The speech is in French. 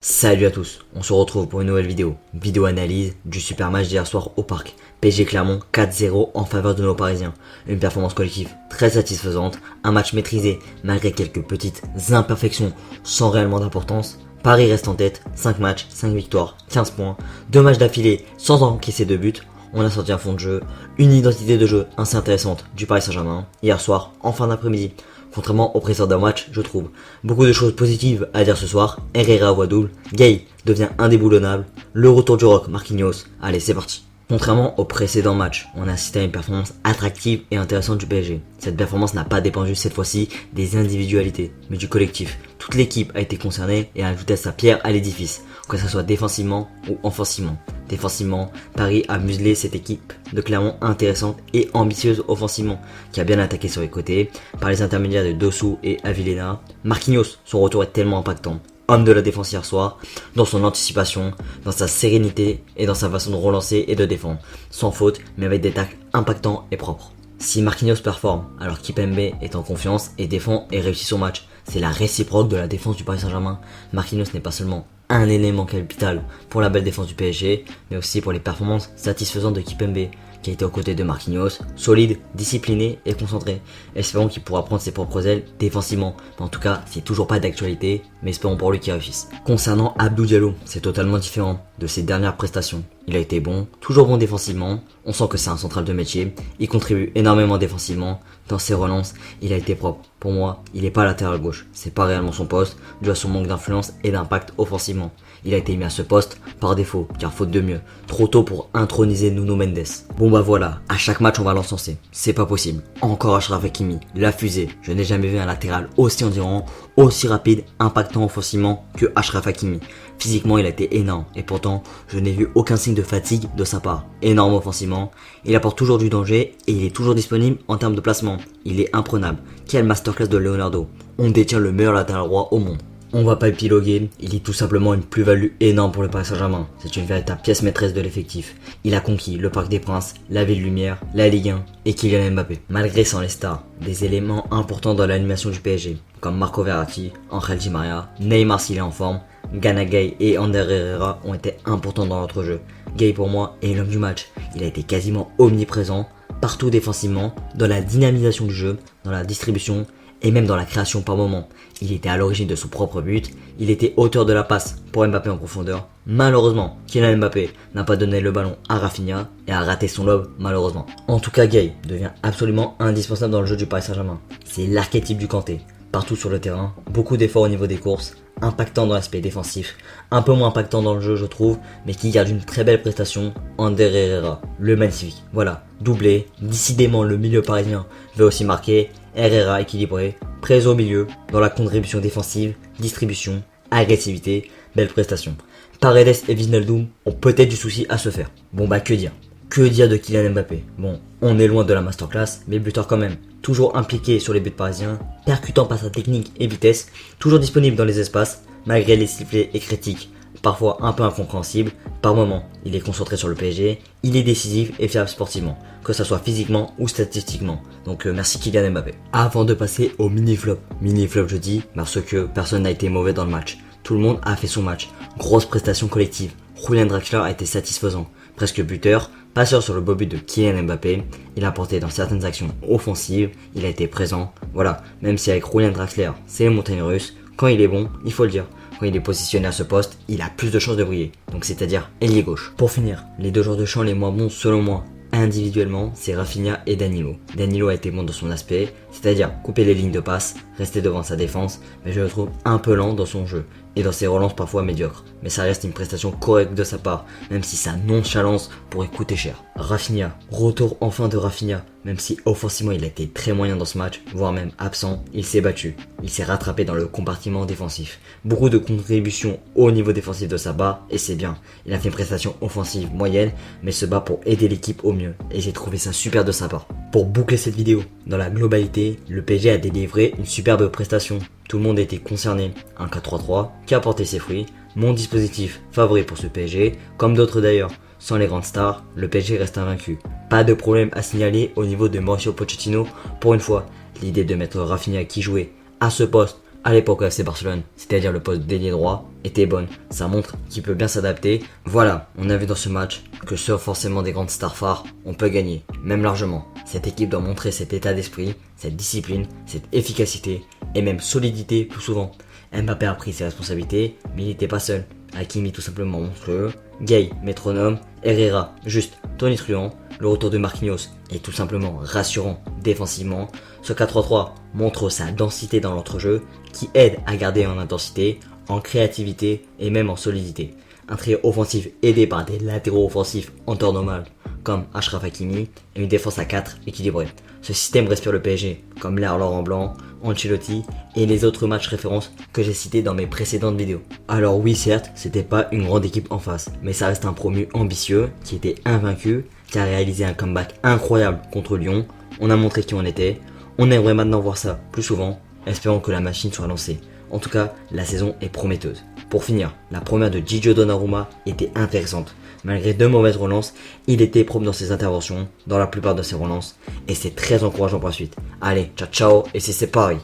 Salut à tous, on se retrouve pour une nouvelle vidéo analyse du super match d'hier soir au parc. PSG Clermont 4-0 en faveur de nos Parisiens. Une performance collective très satisfaisante, un match maîtrisé malgré quelques petites imperfections sans réellement d'importance. Paris reste en tête, 5 matchs, 5 victoires, 15 points, 2 matchs d'affilée sans encaisser de but. On a sorti un fond de jeu, une identité de jeu assez intéressante du Paris Saint-Germain hier soir en fin d'après-midi. Contrairement au précédent match, je trouve beaucoup de choses positives à dire ce soir. Herrera voit double, Gay devient indéboulonnable, le retour du rock Marquinhos. Allez, c'est parti. Contrairement au précédent match, on a assisté à une performance attractive et intéressante du PSG. Cette performance n'a pas dépendu cette fois-ci des individualités, mais du collectif. Toute l'équipe a été concernée et a ajouté sa pierre à l'édifice, que ce soit défensivement ou offensivement. Défensivement, Paris a muselé cette équipe de Clermont intéressante et ambitieuse offensivement, qui a bien attaqué sur les côtés, par les intermédiaires de Dossou et Avilena. Marquinhos, son retour est tellement impactant. Homme de la défense hier soir, dans son anticipation, dans sa sérénité et dans sa façon de relancer et de défendre. Sans faute, mais avec des tacles impactants et propres. Si Marquinhos performe, alors Kipembe est en confiance et défend et réussit son match. C'est la réciproque de la défense du Paris Saint-Germain. Marquinhos n'est pas seulement un élément capital pour la belle défense du PSG, mais aussi pour les performances satisfaisantes de Kipembe, qui a été aux côtés de Marquinhos, solide, discipliné et concentré. Espérons qu'il pourra prendre ses propres ailes défensivement. Mais en tout cas, c'est toujours pas d'actualité, mais espérons pour lui qu'il réussisse. Concernant Abdou Diallo, c'est totalement différent de ses dernières prestations. Il a été bon, toujours bon défensivement, on sent que c'est un central de métier, il contribue énormément défensivement, dans ses relances, il a été propre. Pour moi, il n'est pas latéral gauche, c'est pas réellement son poste, dû à son manque d'influence et d'impact offensivement. Il a été mis à ce poste par défaut, car faute de mieux, trop tôt pour introniser Nuno Mendes. Bon bah voilà, à chaque match on va l'encenser, c'est pas possible. Encore Achraf Hakimi, la fusée, je n'ai jamais vu un latéral aussi endurant, aussi rapide, impactant offensivement que Achraf Hakimi. Physiquement il a été énorme, et pourtant je n'ai vu aucun signe de fatigue de sa part. Énorme offensivement, il apporte toujours du danger, et il est toujours disponible en termes de placement. Il est imprenable. Quelle masterclass de Leonardo. On détient le meilleur latéral droit au monde. On va pas épiloguer, il est tout simplement une plus-value énorme pour le Paris Saint-Germain. C'est une véritable pièce maîtresse de l'effectif. Il a conquis le Parc des Princes, la Ville Lumière, la Ligue 1 et Kylian Mbappé. Malgré sans les stars, des éléments importants dans l'animation du PSG, comme Marco Verratti, Angel Di Maria, Neymar s'il est en forme, Gana Gueye et Ander Herrera ont été importants dans notre jeu. Gueye pour moi est l'homme du match. Il a été quasiment omniprésent, partout défensivement, dans la dynamisation du jeu, dans la distribution et même dans la création par moment. Il était à l'origine de son propre but, il était auteur de la passe pour Mbappé en profondeur. Malheureusement, Kylian Mbappé n'a pas donné le ballon à Rafinha et a raté son lob malheureusement. En tout cas, Gueye devient absolument indispensable dans le jeu du Paris Saint-Germain. C'est l'archétype du Kanté, partout sur le terrain, beaucoup d'efforts au niveau des courses, impactant dans l'aspect défensif, un peu moins impactant dans le jeu je trouve, mais qui garde une très belle prestation, Ander Herrera, le magnifique. Voilà, doublé, décidément le milieu parisien veut aussi marquer, Herrera équilibré, présent au milieu, dans la contribution défensive, distribution, agressivité, belle prestation. Paredes et Wijnaldum ont peut-être du souci à se faire. Bon bah que dire de Kylian Mbappé? Bon, on est loin de la masterclass, mais buteur quand même. Toujours impliqué sur les buts parisiens, percutant par sa technique et vitesse, toujours disponible dans les espaces, malgré les sifflets et critiques, parfois un peu incompréhensibles. Par moments, il est concentré sur le PSG, il est décisif et fiable sportivement, que ce soit physiquement ou statistiquement. Donc merci Kylian Mbappé. Avant de passer au mini-flop je dis, parce que personne n'a été mauvais dans le match. Tout le monde a fait son match. Grosse prestation collective. Julian Draxler a été satisfaisant, presque buteur, passeur sur le beau but de Kylian Mbappé, il a apporté dans certaines actions offensives, il a été présent, voilà, même si avec Julian Draxler, c'est les montagnes russes, quand il est bon, il faut le dire, quand il est positionné à ce poste, il a plus de chances de briller, donc c'est-à-dire ailier gauche. Pour finir, les deux joueurs de champ les moins bons selon moi, individuellement, c'est Rafinha et Danilo. Danilo a été bon dans son aspect, c'est-à-dire couper les lignes de passe, rester devant sa défense, mais je le trouve un peu lent dans son jeu, et dans ses relances parfois médiocres. Mais ça reste une prestation correcte de sa part, même si sa nonchalance pourrait coûter cher. Rafinha, retour enfin de Rafinha, même si offensivement il a été très moyen dans ce match, voire même absent, il s'est battu. Il s'est rattrapé dans le compartiment défensif. Beaucoup de contributions au niveau défensif de sa part, et c'est bien. Il a fait une prestation offensive moyenne, mais se bat pour aider l'équipe au mieux, et j'ai trouvé ça super de sa part. Pour boucler cette vidéo, dans la globalité, le PSG a délivré une superbe prestation. Tout le monde a été concerné. Un 4-3-3 qui a porté ses fruits. Mon dispositif favori pour ce PSG, comme d'autres d'ailleurs. Sans les grandes stars, le PSG reste invaincu. Pas de problème à signaler au niveau de Mauricio Pochettino. Pour une fois, l'idée de mettre Rafinha qui jouait à ce poste à l'époque au FC Barcelone, c'est-à-dire le poste d'ailier droit, était bonne. Ça montre qu'il peut bien s'adapter. Voilà, on a vu dans ce match que sauf forcément des grandes stars phares, on peut gagner, même largement. Cette équipe doit montrer cet état d'esprit, cette discipline, cette efficacité et même solidité plus souvent. Mbappé a pris ses responsabilités, mais il n'était pas seul. Hakimi tout simplement monstrueux, Gay, métronome, Herrera, juste, tonitruant, le retour de Marquinhos est tout simplement rassurant défensivement. Ce 4-3-3 montre sa densité dans l'entrejeu qui aide à garder en intensité, en créativité et même en solidité. Un trio offensif aidé par des latéraux offensifs en temps normal comme Achraf Hakimi et une défense à 4 équilibrée. Ce système respire le PSG, comme l'air Laurent Blanc, Ancelotti et les autres matchs références que j'ai cités dans mes précédentes vidéos. Alors oui certes, c'était pas une grande équipe en face, mais ça reste un promu ambitieux qui était invaincu, qui a réalisé un comeback incroyable contre Lyon. On a montré qui on était, on aimerait maintenant voir ça plus souvent, espérons que la machine soit lancée. En tout cas, la saison est prometteuse. Pour finir, la première de Gigio Donnarumma était intéressante. Malgré 2 mauvaises relances, il était propre dans ses interventions, dans la plupart de ses relances, et c'est très encourageant pour la suite. Allez, ciao ciao, et c'est Paris.